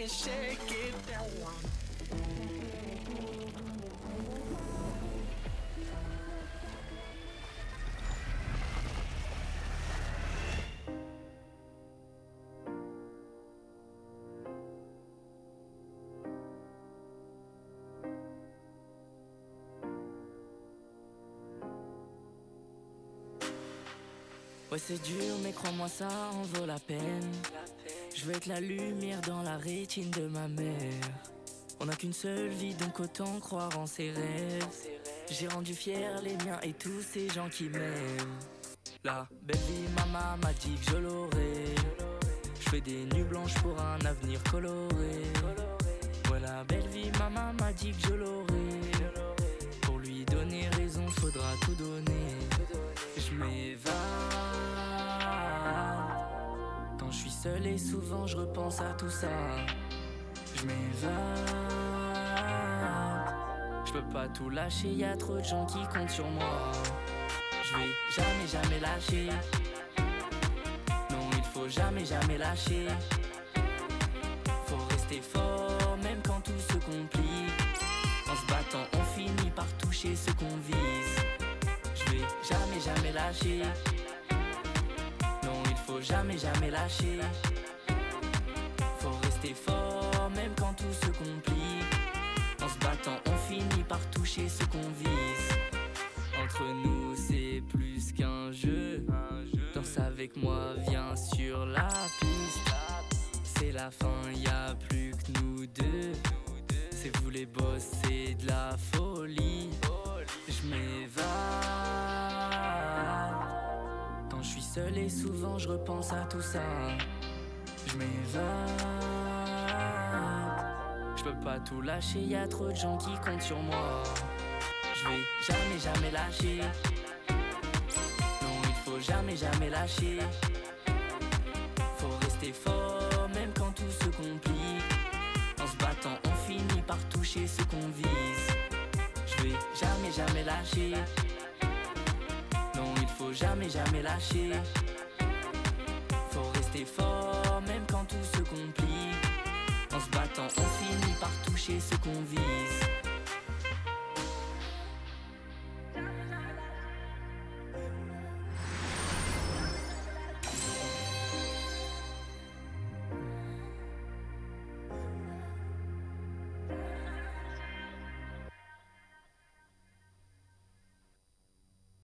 and shake it down. Ouais c'est dur mais crois-moi ça en vaut la peine. Je veux être la lumière dans la rétine de ma mère. On n'a qu'une seule vie donc autant croire en ses rêves. J'ai rendu fier les miens et tous ces gens qui m'aiment. La belle vie maman m'a dit que je l'aurai. Je fais des nuits blanches pour un avenir coloré. Ouais la belle vie maman m'a dit que je l'aurai. Pour lui donner raison faudra tout donner. Je m'évade. Quand je suis seul et souvent je repense à tout ça. Je m'évade. Je peux pas tout lâcher, y'a trop de gens qui comptent sur moi. Je vais jamais lâcher. Non il faut jamais lâcher. Faut rester fort même quand tout se complique. En se battant on finit par toucher ce qu'on vise. Je vais jamais lâcher. Non il faut jamais lâcher. Faut rester fort même quand tout se complique. En se battant on finit par toucher ce qu'on vise. Entre nous c'est plus qu'un jeu. Danse avec moi viens sur la piste. C'est la fin y'a plus que nous deux. C'est vous les boss c'est de la folie. Je m'évade. Quand je suis seul et souvent je repense à tout ça. Je m'évade. Je peux pas tout lâcher, y'a trop de gens qui comptent sur moi. Je vais jamais lâcher. Non il faut jamais lâcher. Faut rester fort même quand tout se complique. En se battant on finit par toucher ce qu'on vise. Je vais jamais lâcher. Non il faut jamais lâcher. Faut rester fort même quand tout se complique. En se battant on finit par toucher ce qu'on vit.